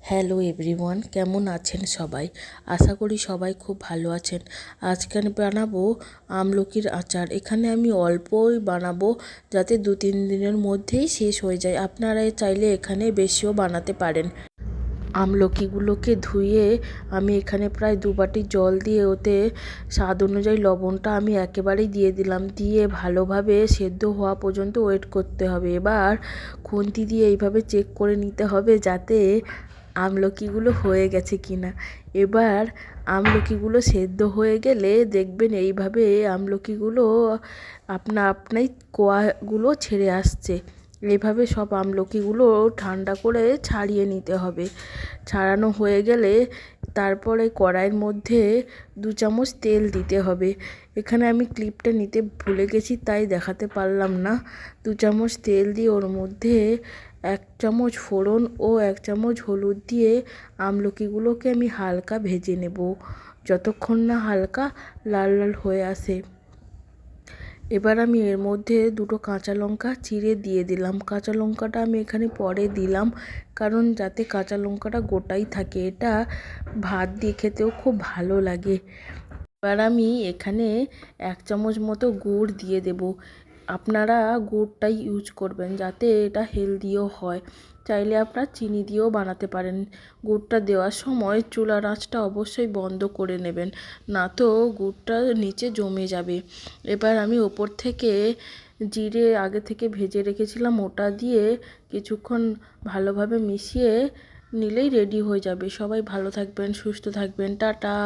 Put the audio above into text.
Hello everyone, কেমন আছেন সবাই? আশা করি সবাই খুব ভালো আছেন। আজকে আমি বানাবো আমলকির আচার। এখানে আমি অল্পই বানাবো, যাতে 2-3 দিনের মধ্যেই শেষ হয়ে যায়। আপনারা চাইলে এখানে বেশিও বানাতে পারেন। আমলকিগুলোকে ধুয়ে আমি এখানে প্রায় 2 বাটি জল দিয়ে ওতে স্বাদ অনুযায়ী লবণটা আমি একেবারেই দিয়ে দিলাম। দিয়ে ভালোভাবে সেদ্ধ হওয়া পর্যন্ত ওয়েট করতে হবে। এবার খুন্তি দিয়ে এইভাবে চেক করে নিতে হবে যাতে আমলকিগুলো হয়ে গেছে কিনা। এবার আমলকিগুলো সেদ্ধ হয়ে গেলে দেখবেন এইভাবে আমলকিগুলো আপনাই কোয়াগুলো ছেড়ে আসছে। এইভাবে সব আমলকিগুলো ঠান্ডা করে ছাড়িয়ে নিতে হবে। ছাড়ানো হয়ে গেলে তারপরে কড়াইয়ের মধ্যে 2 চামচ তেল দিতে হবে। এখানে আমি ক্লিপটা নিতে ভুলে গেছি, তাই দেখাতে পারলাম না। 2 চামচ তেল দিয়ে ওর মধ্যে 1 চামচ ফোড়ন ও 1 চামচ হলুদ দিয়ে আমলকিগুলোকে আমি হালকা ভেজে নেব, যতক্ষণ না হালকা লাল লাল হয়ে আসে। এবার আমি এর মধ্যে 2টো কাঁচা লঙ্কা চিড়ে দিয়ে দিলাম। কাঁচা লঙ্কাটা আমি এখানে পরে দিলাম, কারণ যাতে কাঁচা লঙ্কাটা গোটাই থাকে। এটা ভাত দিয়ে খেতেও খুব ভালো লাগে। এবার আমি এখানে 1 চামচ মতো গুড় দিয়ে দেব। আপনারা গুড়টাই ইউজ করবেন, যাতে এটা হেলদিও হয়। চাইলে আপনারা চিনি দিয়েও বানাতে পারেন। গুড়টা দেওয়ার সময় চুলার আঁচটা অবশ্যই বন্ধ করে নেবেন, না তো গুড়টা নিচে জমে যাবে। এবার আমি ওপর থেকে জিরে আগে থেকে ভেজে রেখেছিলাম, ওটা দিয়ে কিছুক্ষণ ভালোভাবে মিশিয়ে নিলেই রেডি হয়ে যাবে। সবাই ভালো থাকবেন, সুস্থ থাকবেন, টাটা।